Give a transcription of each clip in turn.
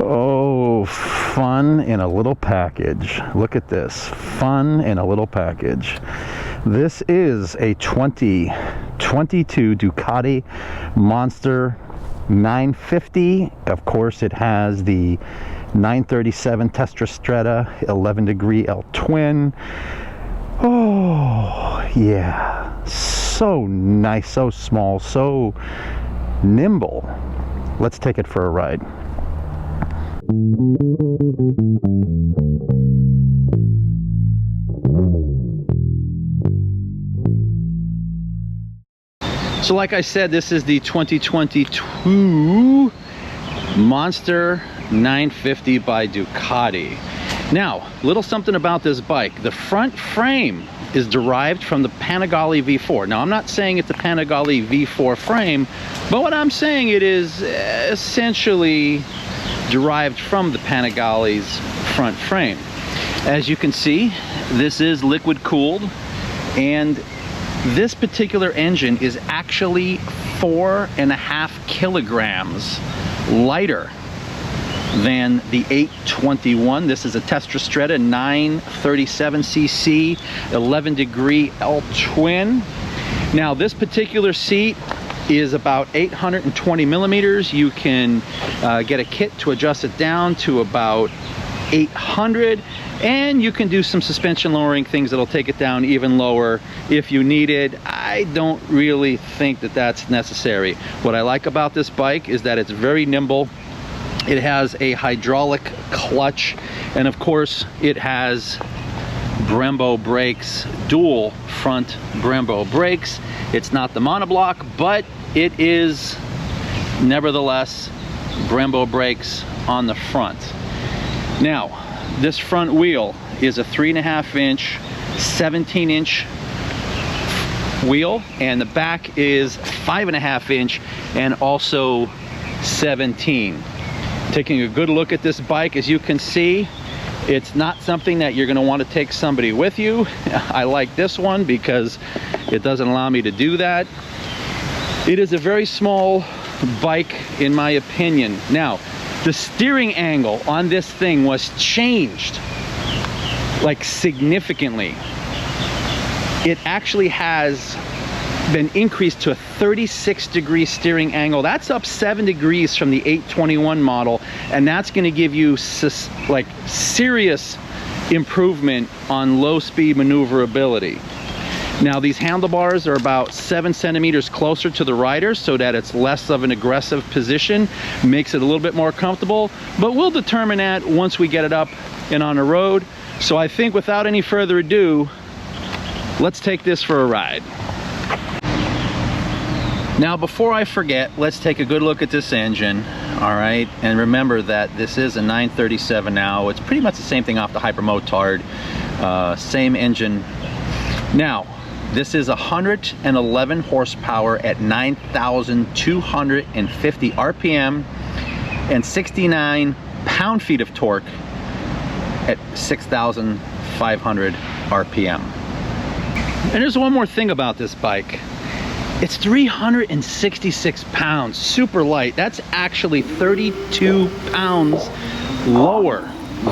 Oh, fun in a little package. Look at this. Fun in a little package. This is a 2022 Ducati Monster 950. Of course, it has the 937 Testrastretta 11-degree L twin. Oh, yeah. So nice, so small, so nimble. Let's take it for a ride. So like I said, this is the 2022 Monster 950 by Ducati. Now, little something about this bike. The front frame is derived from the Panigale V4. Now, I'm not saying it's a Panigale V4 frame, but what I'm saying, it is essentially derived from the Panigale's front frame. As you can see, this is liquid cooled, and this particular engine is actually 4.5 kilograms lighter than the 821. This is a Testrastretta 937cc 11-degree L twin. Now, this particular seat is about 820 millimeters. You can get a kit to adjust it down to about 800, and you can do some suspension lowering things that'll take it down even lower if you need it. I don't really think that that's necessary. What I like about this bike is that it's very nimble. It has a hydraulic clutch, and of course it has Brembo brakes, dual front Brembo brakes. It's not the monoblock, but it is nevertheless Brembo brakes on the front. Now, this front wheel is a 3.5-inch, 17-inch wheel, and the back is 5.5-inch and also 17. Taking a good look at this bike, as you can see, it's not something that you're going to want to take somebody with you. I like this one because it doesn't allow me to do that. It is a very small bike in my opinion. Now, the steering angle on this thing was changed like significantly. It actually has been increased to a 36-degree steering angle. That's up 7 degrees from the 821 model, and that's going to give you like serious improvement on low-speed maneuverability. Now, these handlebars are about 7 centimeters closer to the rider so that it's less of an aggressive position, makes it a little bit more comfortable, but we'll determine that once we get it up and on the road. So I think without any further ado, let's take this for a ride. Now, before I forget, let's take a good look at this engine, all right? And remember that this is a 937 now. It's pretty much the same thing off the Hypermotard, same engine. Now, this is 111 horsepower at 9,250 RPM and 69 pound-feet of torque at 6,500 RPM. And there's one more thing about this bike. It's 366 pounds, super light. That's actually 32 pounds lower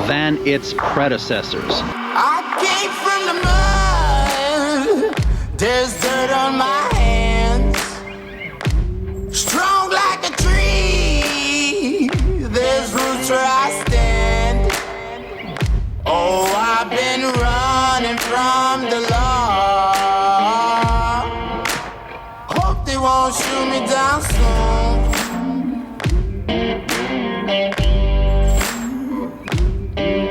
than its predecessors. I came from the mud, there's dirt on my hands. Strong like a tree, there's roots where I stand. Oh, I've been running from the law. Won't shoot me down soon.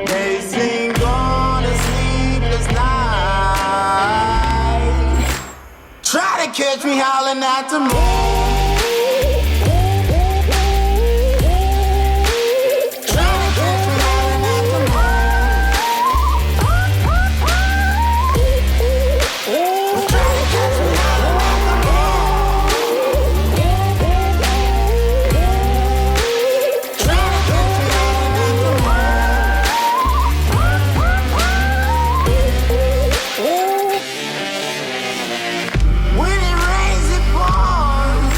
They sing on a sleepless night. Try to catch me howling at the moon. When it rains, it pours.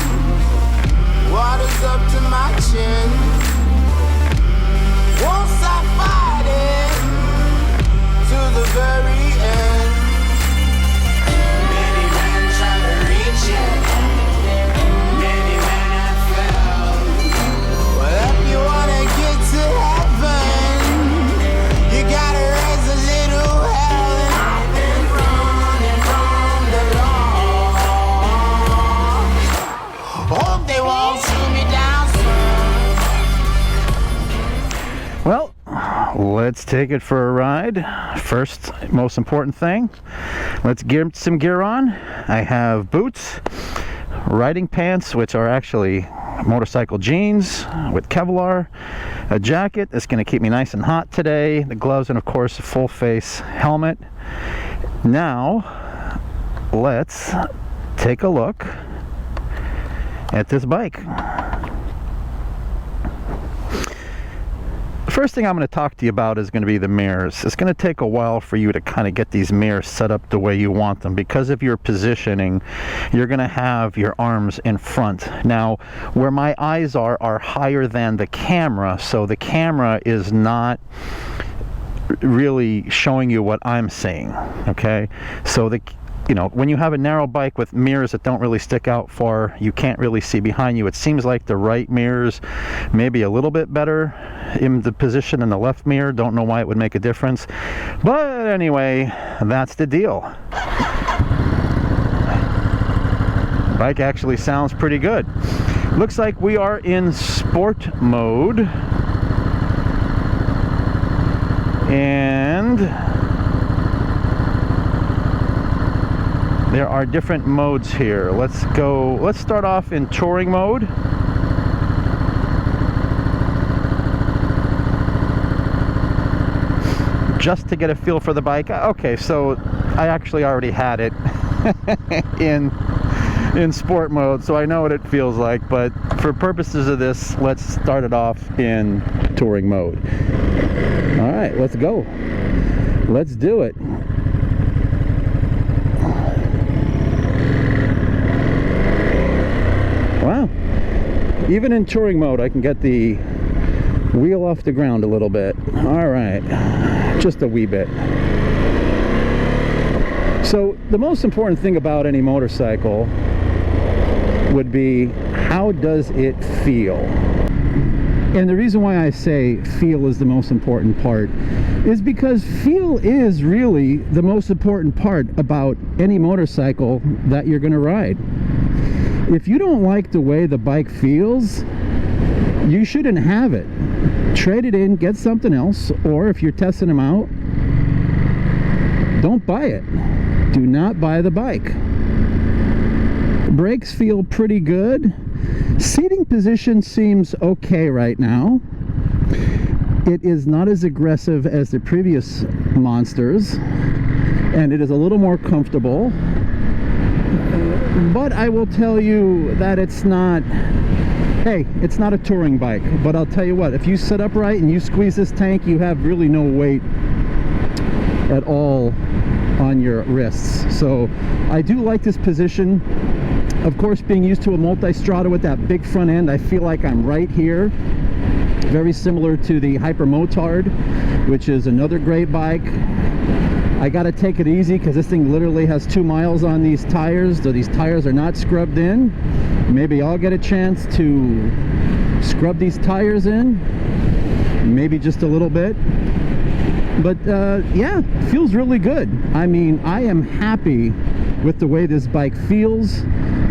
let's take it for a ride. First, most important thing, let's get some gear on. I have boots, riding pants, which are actually motorcycle jeans with Kevlar, a jacket that's going to keep me nice and hot today, the gloves, and of course a full face helmet. Now let's take a look at this bike. The first thing I'm going to talk to you about is going to be the mirrors. It's going to take a while for you to kind of get these mirrors set up the way you want them. Because of your positioning, you're going to have your arms in front. Now, where my eyes are higher than the camera, so the camera is not really showing you what I'm seeing, okay? So when you have a narrow bike with mirrors that don't really stick out far, you can't really see behind you. It seems like the right mirrors maybe a little bit better in the position than the left mirror. Don't know why it would make a difference. But anyway, that's the deal. Bike actually sounds pretty good. Looks like we are in sport mode. And there are different modes here. Let's start off in touring mode. Just to get a feel for the bike. Okay, so I actually already had it in sport mode, so I know what it feels like, but for purposes of this, let's start it off in touring mode. All right, let's go. Let's do it. Wow, even in touring mode I can get the wheel off the ground a little bit. All right, just a wee bit. So the most important thing about any motorcycle would be, how does it feel? And the reason why I say feel is the most important part is because feel is really the most important part about any motorcycle that you're going to ride. If you don't like the way the bike feels, you shouldn't have it. Trade it in, get something else, or if you're testing them out, don't buy it. Do not buy the bike. Brakes feel pretty good. Seating position seems okay right now. It is not as aggressive as the previous Monsters, and it is a little more comfortable. But I will tell you that it's not a touring bike. But I'll tell you what, if you sit upright and you squeeze this tank, you have really no weight at all on your wrists. So I do like this position. Of course, being used to a multi-strada with that big front end, I feel like I'm right here. Very similar to the Hyper Motard, which is another great bike. I gotta take it easy because this thing literally has 2 miles on these tires, so these tires are not scrubbed in. Maybe I'll get a chance to scrub these tires in, maybe just a little bit. But yeah, feels really good. I mean, I am happy with the way this bike feels,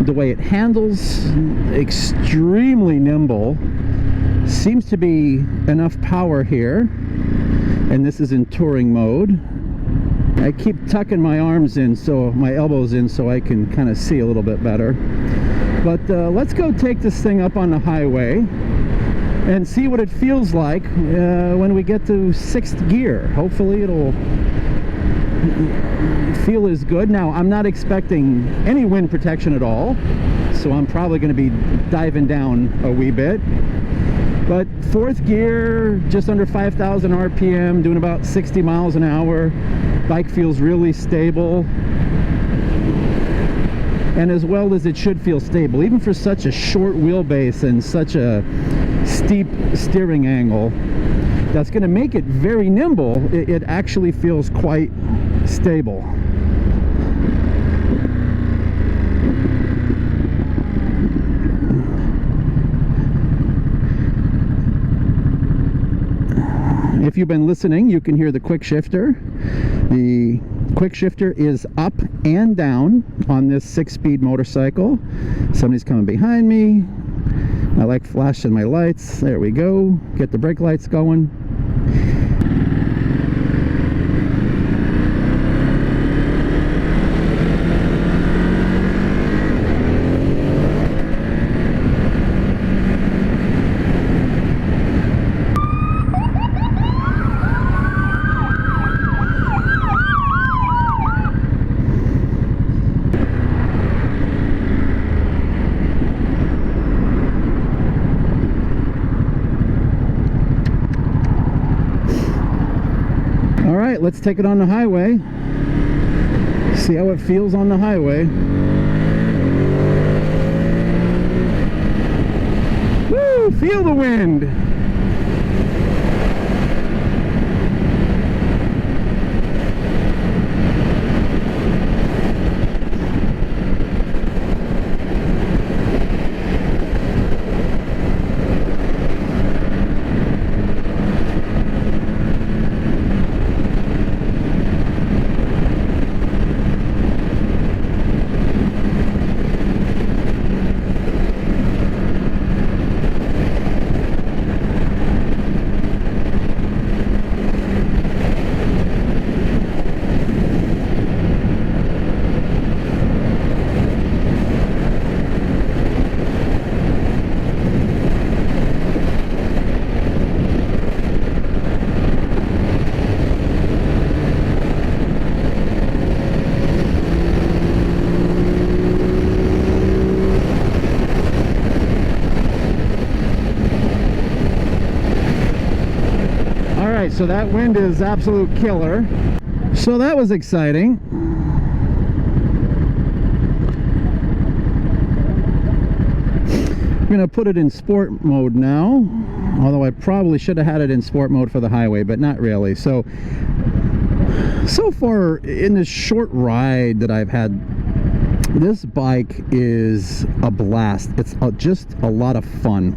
the way it handles. Extremely nimble. Seems to be enough power here, and this is in touring mode. I keep tucking my arms in, so my elbows in, so I can kind of see a little bit better. But let's go take this thing up on the highway and see what it feels like when we get to 6th gear. Hopefully it'll feel as good. Now, I'm not expecting any wind protection at all, so I'm probably going to be diving down a wee bit. But 4th gear, just under 5,000 RPM, doing about 60 miles an hour. Bike feels really stable, and as well as it should feel stable, even for such a short wheelbase and such a steep steering angle. That's going to make it very nimble. It actually feels quite stable. If you've been listening, you can hear the quick shifter. The quick shifter is up and down on this 6-speed motorcycle. Somebody's coming behind me. I like flashing my lights. There we go. Get the brake lights going. right, let's take it on the highway. See how it feels on the highway. Woo! Feel the wind! So that wind is absolute killer. So that was exciting. I'm gonna put it in sport mode now, although I probably should have had it in sport mode for the highway, but not really. So far in this short ride that I've had, this bike is a blast. It's just a lot of fun.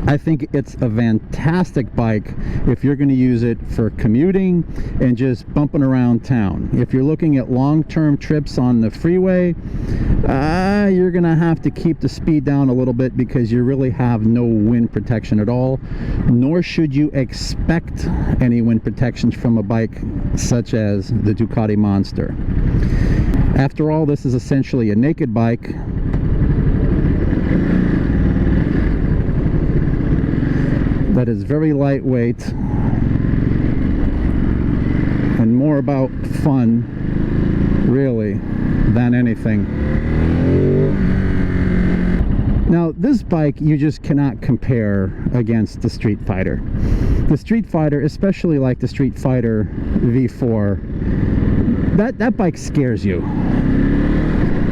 I think it's a fantastic bike if you're going to use it for commuting and just bumping around town. If you're looking at long-term trips on the freeway, you're going to have to keep the speed down a little bit because you really have no wind protection at all, nor should you expect any wind protections from a bike such as the Ducati Monster. After all, this is essentially a naked bike. That is very lightweight and more about fun, really, than anything. Now, this bike you just cannot compare against the Street Fighter. The Street Fighter, especially like the Street Fighter V4, that bike scares you.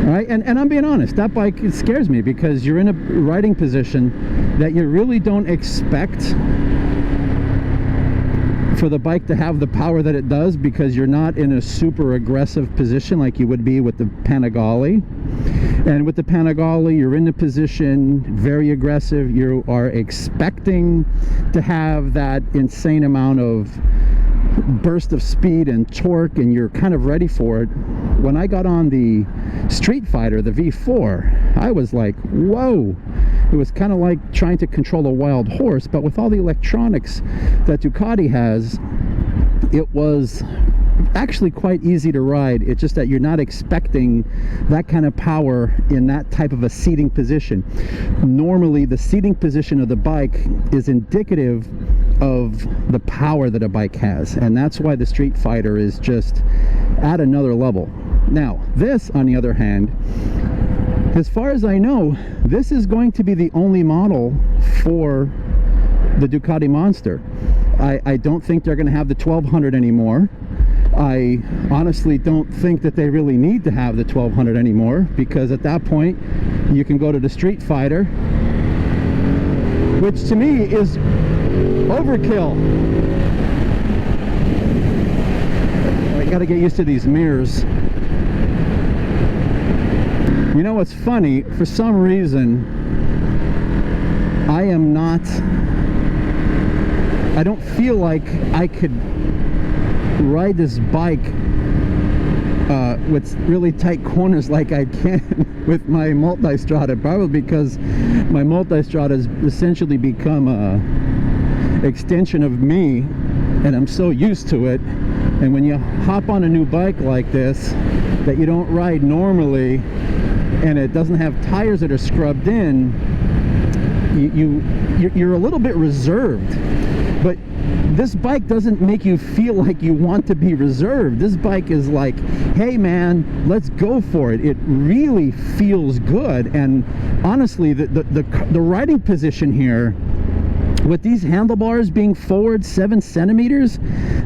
Right? And I'm being honest, that bike, it scares me because you're in a riding position that you really don't expect for the bike to have the power that it does, because you're not in a super aggressive position like you would be with the Panigale. And with the Panigale, you're in the position very aggressive. You are expecting to have that insane amount of burst of speed and torque, and you're kind of ready for it. When I got on the Street Fighter, the V4, I was like, whoa. It was kind of like trying to control a wild horse, but with all the electronics that Ducati has, it was actually quite easy to ride. It's just that you're not expecting that kind of power in that type of a seating position. Normally, the seating position of the bike is indicative of the power that a bike has, and that's why the Street Fighter is just at another level. Now, this, on the other hand, as far as I know, this is going to be the only model for the Ducati Monster. I don't think they're going to have the 1200 anymore. I honestly don't think that they really need to have the 1200 anymore, because at that point you can go to the Street Fighter, which to me is overkill. I gotta get used to these mirrors. You know what's funny? For some reason, I don't feel like I could ride this bike with really tight corners like I can with my multi-strada, probably because my multi-strada has essentially become a extension of me, and I'm so used to it. And when you hop on a new bike like this that you don't ride normally, and it doesn't have tires that are scrubbed in, you're a little bit reserved. But this bike doesn't make you feel like you want to be reserved. This bike is like, hey man, let's go for it. It really feels good. And honestly, the riding position here With these handlebars being forward 7 centimeters,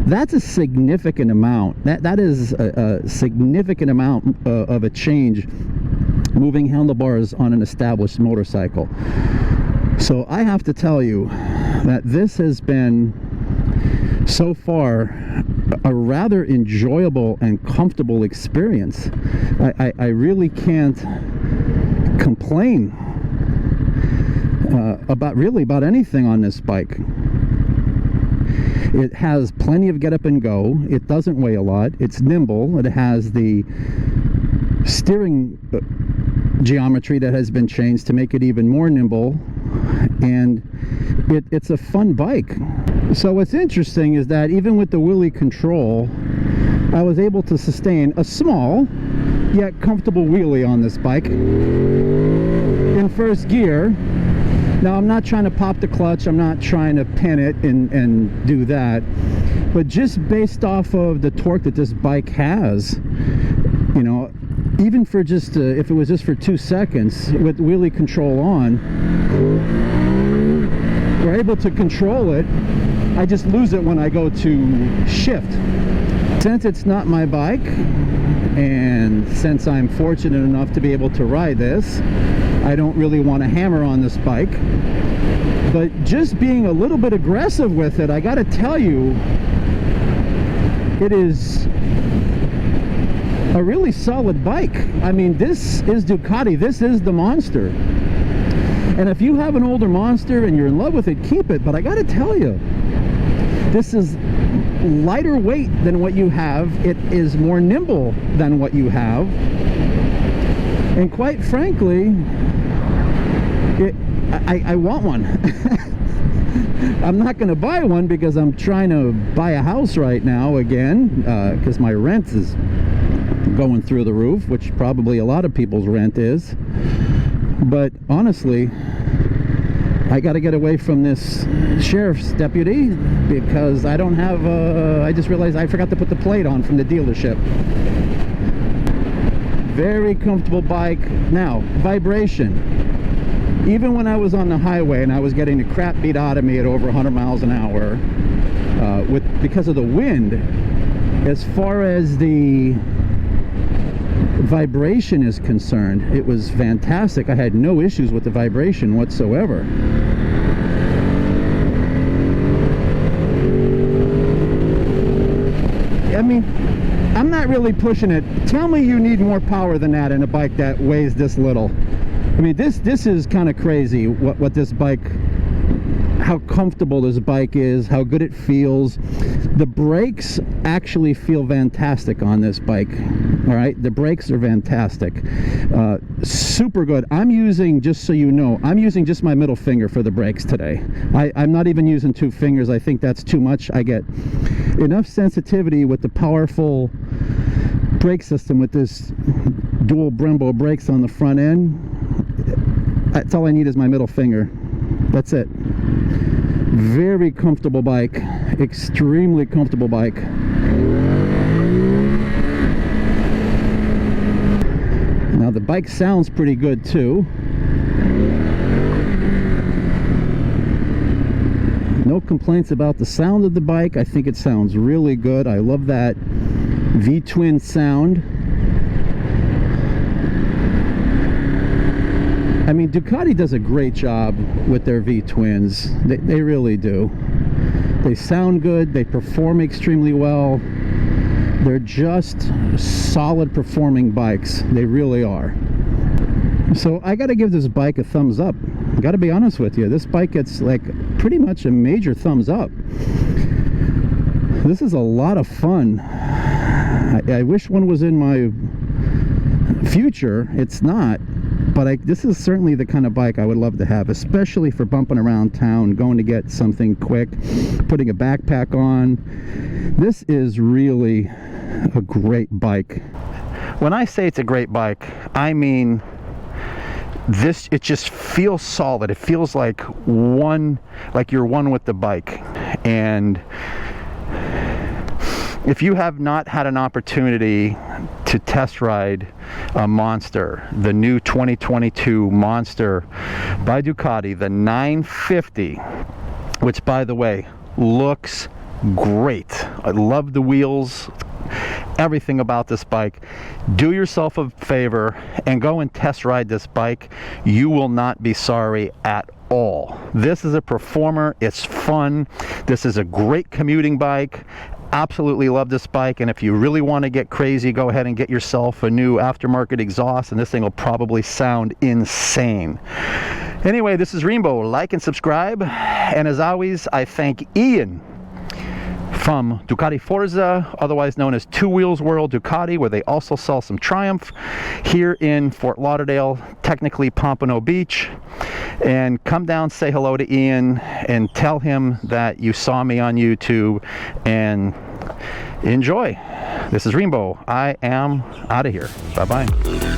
that's a significant amount. That is a significant amount of a change, moving handlebars on an established motorcycle. So I have to tell you that this has been, so far, a rather enjoyable and comfortable experience. I really can't complain about anything on this bike. It has plenty of get up and go. It doesn't weigh a lot. It's nimble. It has the steering geometry that has been changed to make it even more nimble, and it's a fun bike. So what's interesting is that even with the wheelie control, I was able to sustain a small yet comfortable wheelie on this bike in first gear. Now, I'm not trying to pop the clutch, I'm not trying to pin it and do that, but just based off of the torque that this bike has, you know, even for just if it was just for 2 seconds with wheelie control on, we're able to control it. I just lose it when I go to shift. Since it's not my bike, and since I'm fortunate enough to be able to ride this, I don't really want to hammer on this bike. But just being a little bit aggressive with it, I gotta tell you, it is a really solid bike. I mean, this is Ducati, this is the Monster. And if you have an older Monster and you're in love with it, keep it. But I gotta tell you, this is lighter weight than what you have. It is more nimble than what you have. And quite frankly, I want one. I'm not going to buy one because I'm trying to buy a house right now again, because my rent is going through the roof, which probably a lot of people's rent is. But honestly, I got to get away from this sheriff's deputy because I don't have I just realized I forgot to put the plate on from the dealership. Very comfortable bike. Now, vibration. Even when I was on the highway and I was getting the crap beat out of me at over 100 miles an hour because of the wind, as far as the vibration is concerned, it was fantastic. I had no issues with the vibration whatsoever. I mean, I'm not really pushing it. Tell me you need more power than that in a bike that weighs this little. I mean, this is kind of crazy what this bike, how comfortable this bike is, how good it feels. The brakes actually feel fantastic on this bike. All right, the brakes are fantastic, super good. I'm using, just so you know, I'm using just my middle finger for the brakes today. I'm not even using 2 fingers. I think that's too much. I get enough sensitivity with the powerful brake system with this dual Brembo brakes on the front end. That's all I need is my middle finger. That's it. Very comfortable bike, extremely comfortable bike. Now the bike sounds pretty good too. No complaints about the sound of the bike. I think it sounds really good. I love that V-twin sound. I mean, Ducati does a great job with their V-twins. They really do. They sound good. They perform extremely well. They're just solid performing bikes. They really are. So I got to give this bike a thumbs up. I got to be honest with you. This bike gets like pretty much a major thumbs up. This is a lot of fun. I wish one was in my future. It's not. But this is certainly the kind of bike I would love to have, especially for bumping around town, going to get something quick, putting a backpack on. This is really a great bike. When I say it's a great bike, I mean this, it just feels solid. It feels like you're one with the bike. And if you have not had an opportunity to test ride a Monster, the new 2022 Monster by Ducati, the 950, which, by the way, looks great. I love the wheels, everything about this bike. Do yourself a favor and go and test ride this bike. You will not be sorry at all. This is a performer. It's fun. This is a great commuting bike. Absolutely love this bike, and if you really want to get crazy, go ahead and get yourself a new aftermarket exhaust, and this thing will probably sound insane. Anyway, this is Rainbow. Like and subscribe, and as always, I thank Ian from Ducati Forza, otherwise known as Two Wheels World Ducati, where they also sell some Triumph here in Fort Lauderdale, technically Pompano Beach. And come down, say hello to Ian, and tell him that you saw me on YouTube, and enjoy. This is Rainbow. I am out of here. Bye-bye.